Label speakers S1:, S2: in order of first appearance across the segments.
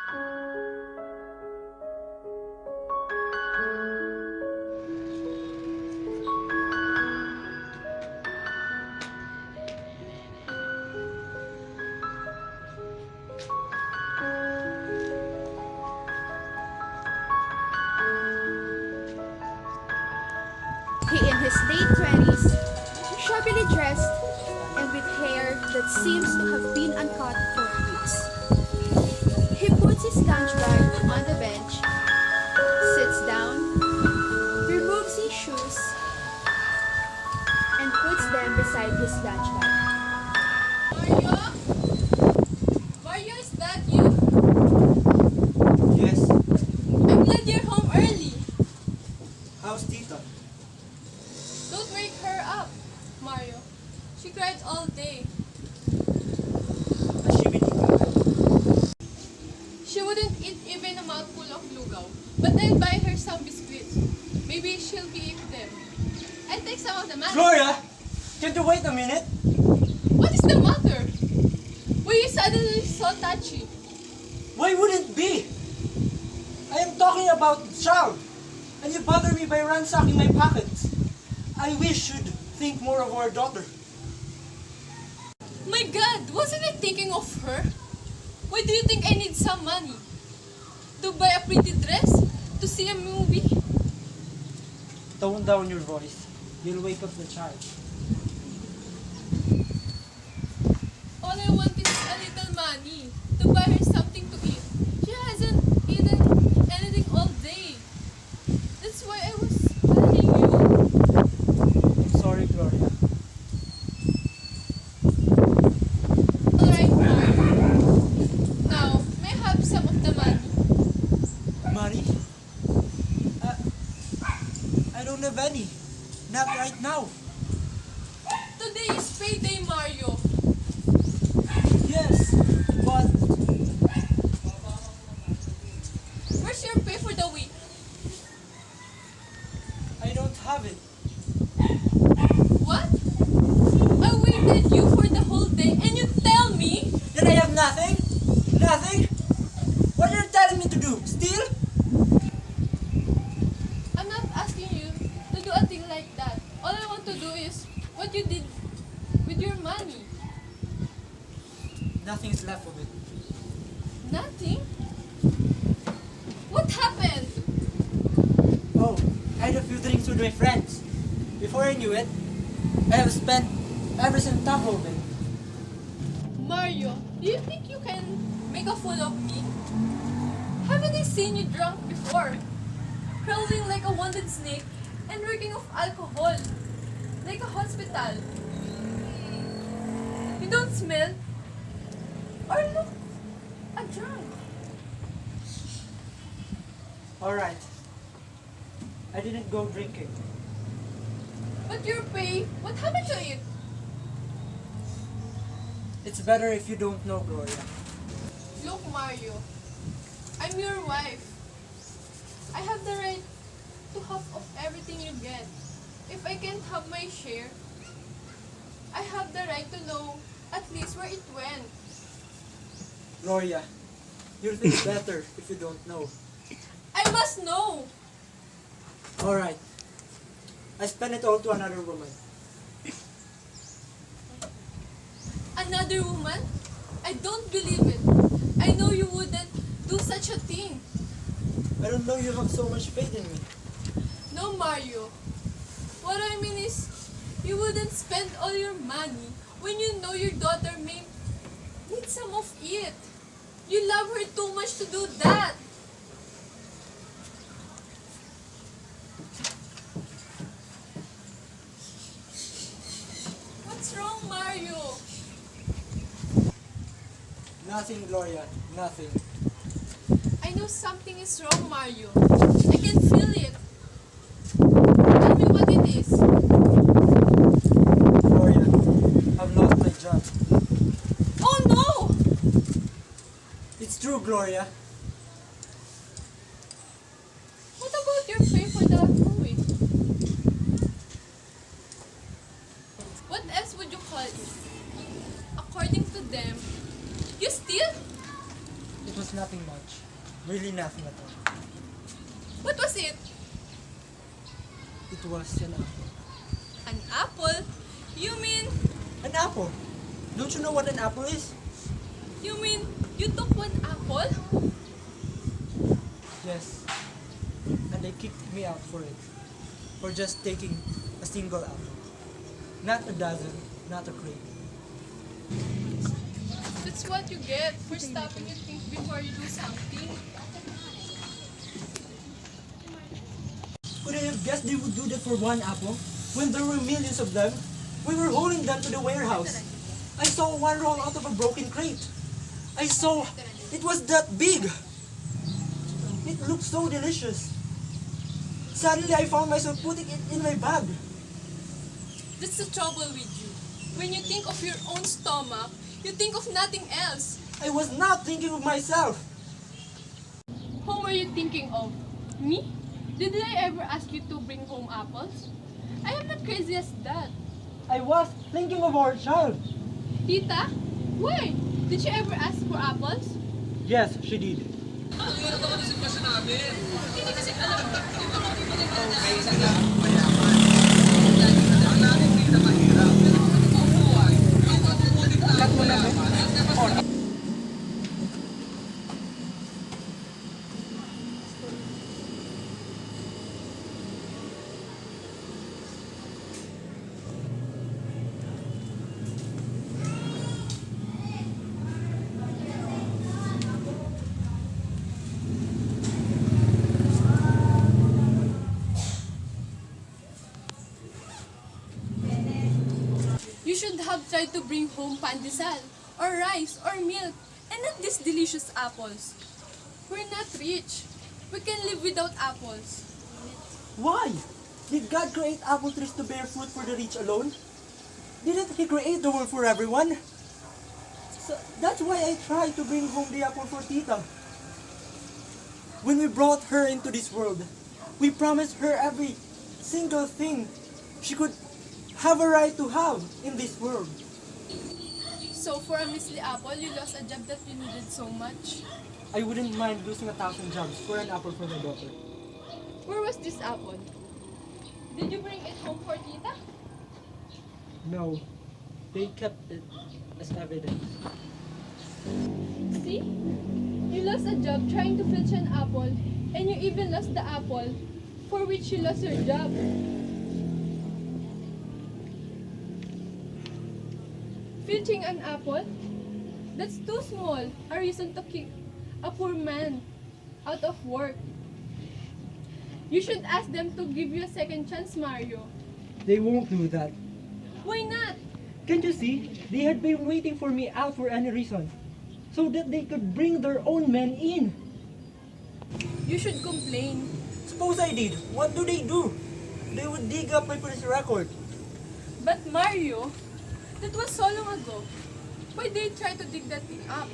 S1: He in his late 20s, shabbily dressed and with hair that seems to have been uncut for weeks. He puts his lunch bag on the bench, sits down, removes his shoes, and puts them beside his lunch bag.
S2: Mario? Mario, is that you?
S3: Yes.
S2: I'm glad you're home early.
S3: How's Tita?
S2: Don't wake her up, Mario. She cried all day.
S3: Has she been eating?
S2: She wouldn't eat even a mouthful of lugaw, but I'll buy her some biscuits. Maybe she'll be eat them. I'll take some of the man.
S3: Gloria! Can't you wait a minute?
S2: What is the matter? Why are you suddenly so touchy?
S3: Why would it be? I am talking about the child, and you bother me by ransacking my pockets. I wish you'd think more of our daughter.
S2: My God, wasn't I thinking of her? Why do you think I need some money? To buy a pretty dress? To see a movie?
S3: Tone down your voice. You'll wake up the child.
S2: All I want is a little money to buy her something to eat. She hasn't eaten anything all day. That's why I was telling you.
S3: I'm sorry, Gloria.
S2: Alright, Mario. Now, may I have some of the money?
S3: Money? I don't have any. Not right now.
S2: Today is payday, Mario.
S3: Yes, but
S2: Where's your pay for the week?
S3: I don't have it.
S2: What? I waited you for the whole day and you tell me?
S3: Then I have nothing? Nothing? What are you telling me to do? Steal?
S2: I'm not asking you to do a thing like that. All I want to do is what you did with your money.
S3: Nothing's left of it.
S2: Nothing? What happened?
S3: Oh, I had a few drinks with my friends. Before I knew it, I have spent every centavo of it.
S2: Mario, do you think you can make a fool of me? Haven't I seen you drunk before? Crawling like a wounded snake and drinking of alcohol. Like a hospital. You don't smell or look a drunk.
S3: Alright. I didn't go drinking.
S2: But your pay, what happened to it?
S3: It's better if you don't know, Gloria.
S2: Look, Mario, I'm your wife. I have the right to half of everything you get. If I can't have my share, I have the right to know at least where it went.
S3: Gloria, you'll think better if you don't know.
S2: I must know.
S3: Alright. I spent it all to another woman.
S2: Another woman? I don't believe it. I know you wouldn't do such a thing.
S3: I don't know you have so much faith in me.
S2: No, Mario. What I mean is, you wouldn't spend all your money when you know your daughter may need some of it. You love her too much to do that. What's wrong, Mario?
S3: Nothing, Gloria. Nothing.
S2: I know something is wrong, Mario. I can feel it. Tell me what it is.
S3: Gloria, I've lost my job.
S2: Oh no!
S3: It's true, Gloria.
S2: What about your pay for the movie? What else would you call it? According to them, you steal?
S3: It was nothing much. Really nothing at all.
S2: What was it?
S3: It was an apple.
S2: An apple? You mean,
S3: An apple? Don't you know what an apple is?
S2: you mean you took one apple?
S3: Yes. And they kicked me out for it. For just taking a single apple. Not a dozen, not a crate.
S2: That's what you get for stopping to think before you do something.
S3: Could I have guessed they would do that for one apple? When there were millions of them, we were hauling them to the warehouse. I saw one roll out of a broken crate. I saw it was that big. It looked so delicious. Suddenly I found myself putting it in my bag.
S2: That's the trouble with you. When you think of your own stomach, you think of nothing else.
S3: I was not thinking of myself.
S2: Whom are you thinking of? Me? Did I ever ask you to bring home apples? I am not crazy as that.
S3: I was thinking of our child.
S2: Tita? Why? Did she ever ask for apples?
S3: Yes, she did.
S2: You should have tried to bring home pandesal, or rice, or milk, and not these delicious apples. We're not rich. We can live without apples.
S3: Why? Did God create apple trees to bear fruit for the rich alone? Didn't He create the world for everyone? So that's why I tried to bring home the apple for Tita. When we brought her into this world, we promised her every single thing she could have a right to have in this world.
S2: So for a measly apple, you lost a job that you needed so much.
S3: I wouldn't mind losing 1,000 jobs for an apple for my daughter.
S2: Where was this apple? Did you bring it home for Tita?
S3: No, they kept it as evidence.
S2: See? You lost a job trying to filch an apple, and you even lost the apple for which you lost your job. Filching an apple? That's too small a reason to kick a poor man out of work. You should ask them to give you a second chance, Mario.
S3: They won't do that.
S2: Why not?
S3: Can't you see? They had been waiting for me out for any reason. So that they could bring their own men in.
S2: You should complain.
S3: Suppose I did. What do? They would dig up my police record.
S2: But Mario, that was so long ago. Why they try to dig that thing up?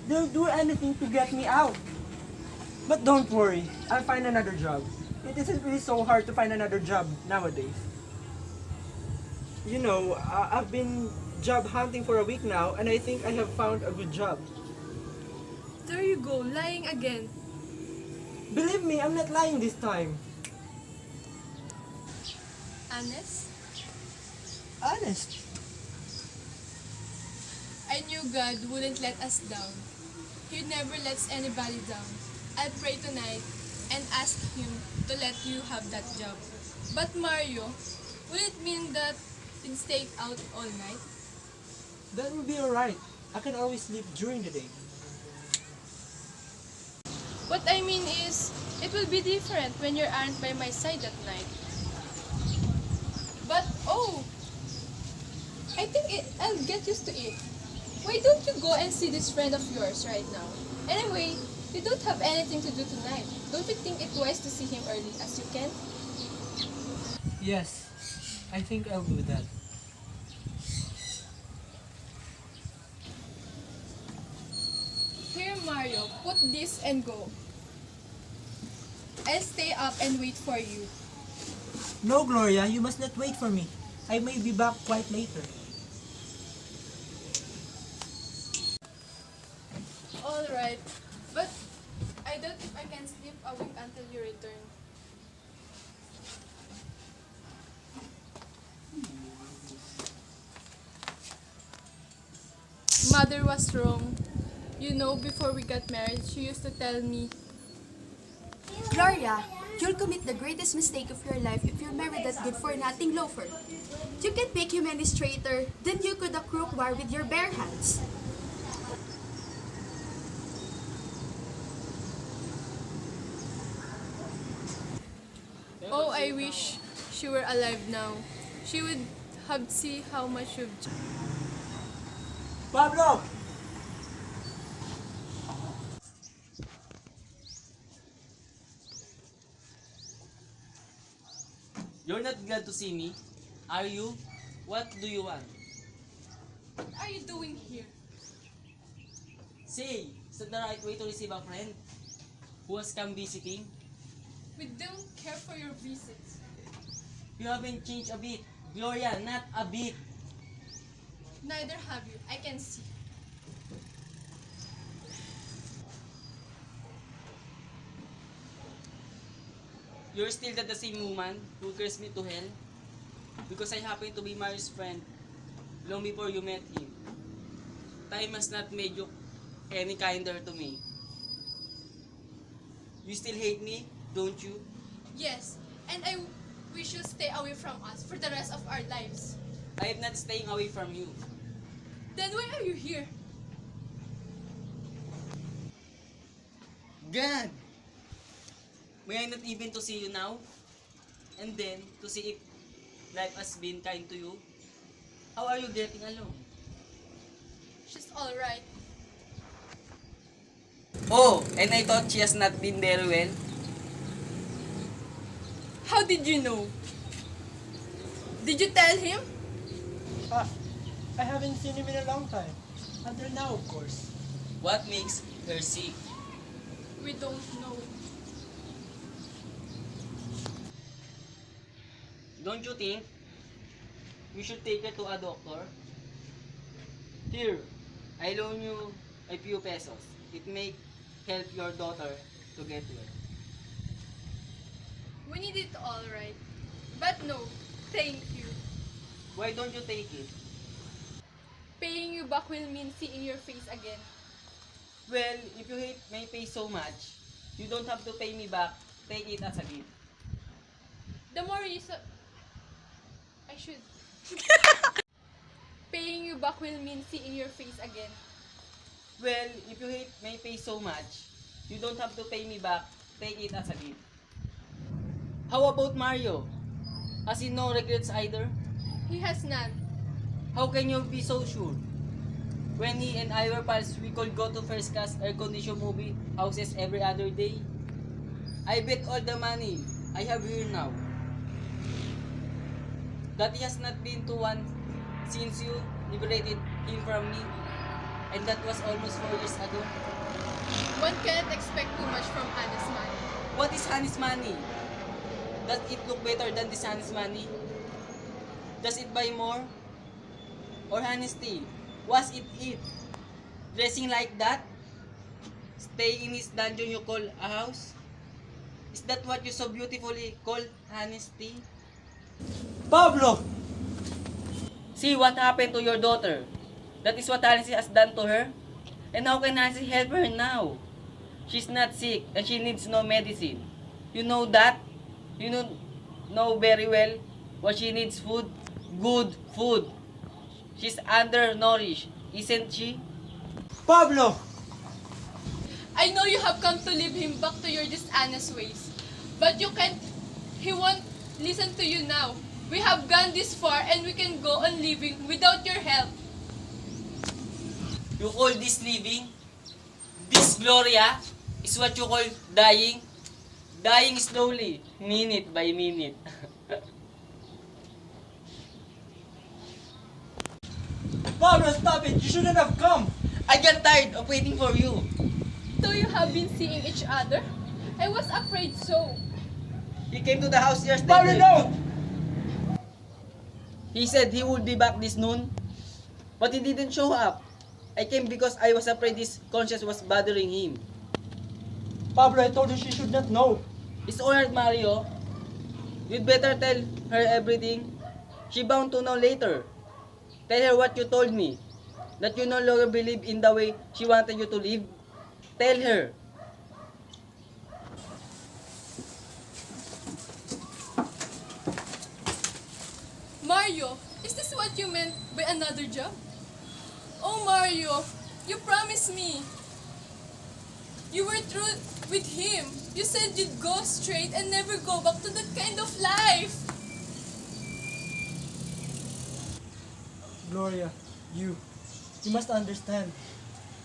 S3: They'll do anything to get me out. But don't worry. I'll find another job. It isn't really so hard to find another job nowadays. You know, I've been job hunting for a week now and I think I have found a good job.
S2: There you go, lying again.
S3: Believe me, I'm not lying this time.
S2: Honest?
S3: Honest.
S2: I knew God wouldn't let us down. He never lets anybody down. I'll pray tonight and ask Him to let you have that job. But Mario, will it mean that you'd stay out all night?
S3: That will be alright. I can always sleep during the day.
S2: What I mean is, it will be different when you aren't by my side at night. But oh, I think I'll get used to it. Why don't you go and see this friend of yours right now? Anyway, you don't have anything to do tonight. Don't you think it wise to see him early as you can?
S3: Yes, I think I'll do that.
S2: Here, Mario, put this and go. I'll stay up and wait for you.
S3: No, Gloria, you must not wait for me. I may be back quite later.
S2: Alright, But I doubt if I can sleep a week until you return. Mother was wrong. You know, before we got married, she used to tell me,
S1: Gloria, you'll commit the greatest mistake of your life if you marry that good-for-nothing loafer. You can make him any straighter than you could a crook wire with your bare hands.
S2: oh, I wish she were alive now. She would have see how much you've
S3: Pablo!
S4: You're not glad to see me, are you? What do you want?
S2: What are you doing here?
S4: Say, is that the right way to receive a friend who has come visiting?
S2: We don't care for your visits.
S4: You haven't changed a bit. Gloria, not a bit.
S2: Neither have you. I can see.
S4: You're still the same woman who cursed me to hell because I happen to be Mario's friend long before you met him. Time has not made you any kinder to me. You still hate me, don't you?
S2: Yes, and I wish you stay away from us for the rest of our lives.
S4: I am not staying away from you.
S2: Then why are you here?
S4: God! May I not even to see you now? And then, to see if life has been kind to you? How are you getting along?
S2: She's alright.
S4: Oh, and I thought she has not been very well.
S2: How did you know? Did you tell him?
S3: I haven't seen him in a long time. Until now, of course.
S4: What makes her sick?
S2: We don't know.
S4: Don't you think we should take her to a doctor? Here, I loan you a few pesos. It may help your daughter to get well.
S2: We need it alright. But no, thank you.
S4: Why don't you take it?
S2: Paying you back will mean seeing your face again.
S4: Well, if you hate my face so much, you don't have to pay me back. Take it as a gift.
S2: The more reason... I should. Paying you back will mean seeing your face again.
S4: Well, if you hate my face so much, you don't have to pay me back. Take it as a gift. How about Mario? Has he no regrets either?
S2: He has none.
S4: How can you be so sure? When he and I were pals, we could go to first class air-conditioned movie houses every other day. I bet all the money I have here now that he has not been to one since you liberated him from me. And that was almost 4 years ago.
S2: One cannot expect too much from Anna's money.
S4: What is Honey's money? Does it look better than this Honey's money? Does it buy more? Or honesty? Was it it? Dressing like that? Stay in his dungeon you call a house? Is that what you so beautifully call honesty?
S3: Pablo!
S4: See what happened to your daughter. That is what Nancy has done to her. And how can Nancy help her now? She's not sick and she needs no medicine. You know that? You know very well what she needs food. Good food. She's undernourished, isn't she?
S3: Pablo!
S2: I know you have come to leave him back to your dishonest ways. But you can't. He won't listen to you now. We have gone this far and we can go on living without your help.
S4: You call this living? This Gloria is what you call dying? Dying slowly, minute by minute.
S3: Pablo, stop it! You shouldn't have come!
S4: I got tired of waiting for you.
S2: So you have been seeing each other? I was afraid so.
S4: He came to the house yesterday.
S3: Pablo, don't!
S4: He said he would be back this noon, but he didn't show up. I came because I was afraid his conscience was bothering him.
S3: Pablo, I told you she should not know.
S4: It's alright, Mario. You'd better tell her everything. She bound to know later. Tell her what you told me. That you no longer believe in the way she wanted you to live. Tell her.
S2: Mario, is this what you meant by another job? Oh, Mario, you promised me. You were true with him. You said you'd go straight and never go back to that kind of life.
S3: Gloria, you must understand.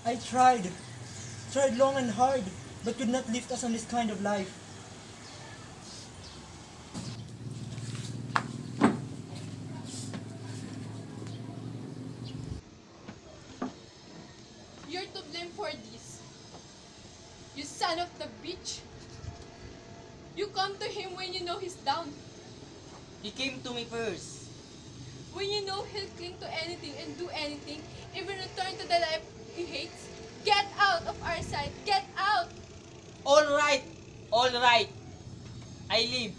S3: I tried long and hard, but could not lift us on this kind of life.
S2: You're to blame for this. You son of the bitch. You come to him when you know he's down.
S4: He came to me first.
S2: When you know he'll cling to anything and do anything, even return to the life he hates. Get out of our sight. Get out.
S4: Alright. Alright. I leave.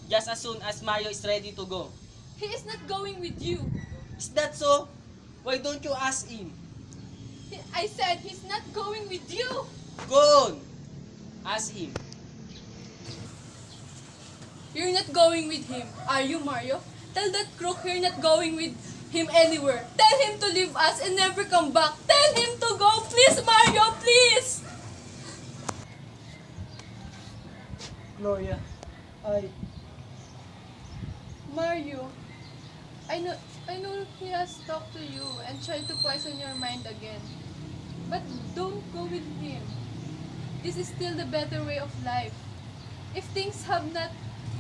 S4: Just as soon as Mario is ready to go.
S2: He is not going with you.
S4: Is that so? Why don't you ask him?
S2: I said he's not going with you.
S4: Go on. Ask him.
S2: You're not going with him, are you, Mario? Tell that crook you're not going with him anywhere. Tell him to leave us and never come back. Tell him to go. Please, Mario, please.
S3: Gloria,
S2: Mario, I know he has talked to you and tried to poison your mind again. But don't go with him. This is still the better way of life. If things have not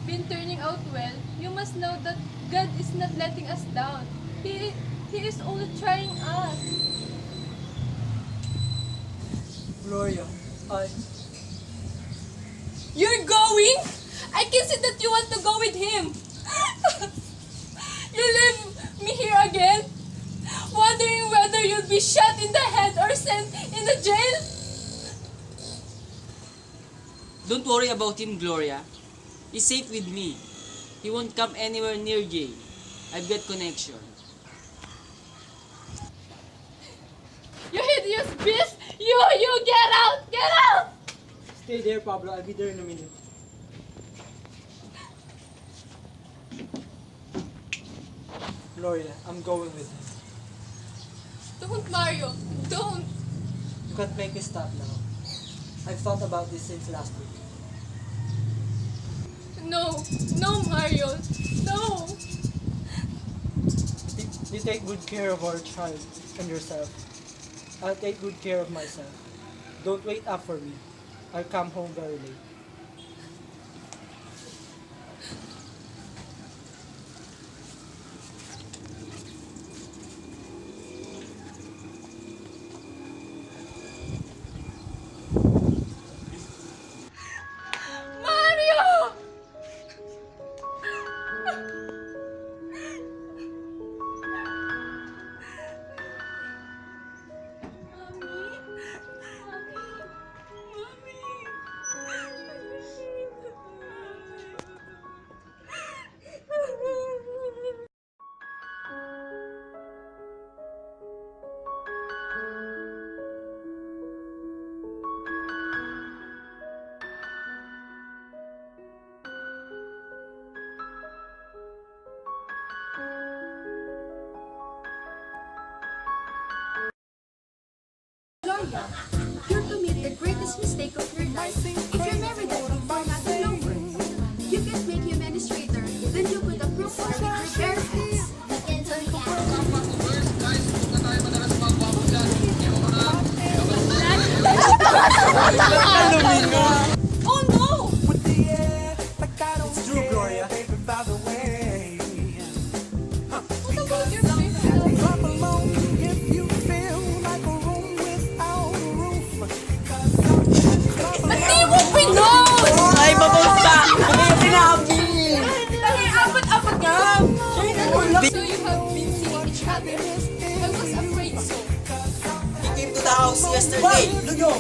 S2: been turning out well, you must know that God is not letting us down. He is only trying us.
S3: Gloria,
S2: You're going? I can see that you want to go with him. You leave me here again, wondering whether you'll be shot in the head or sent in a jail?
S4: Don't worry about him, Gloria. He's safe with me. He won't come anywhere near Jay. I've got connection.
S2: You hideous beast! You get out! Get out!
S3: stay there, Pablo. I'll be there in a minute. Gloria, I'm going with him.
S2: Don't, Mario. Don't.
S3: You can't make me stop now. I've thought about this since last week.
S2: No. No, Mario. No.
S3: You take good care of our child and yourself. I'll take good care of myself. Don't wait up for me. I'll come home very late.
S2: Mario!
S1: Gloria, you're commit the greatest mistake of your life. If you marry that before not to know her, you can't make him any straighter than you could approve her with your bare hands.
S2: Oh no!
S3: It's true, Gloria.
S2: What about your favorite? Ba't di mo pinost?
S4: Ay, babusta! Ay, sinabi!
S2: Apat-apat nga! So you have been seeing each other. I was afraid so.
S4: He came to the house yesterday.
S3: Luyo!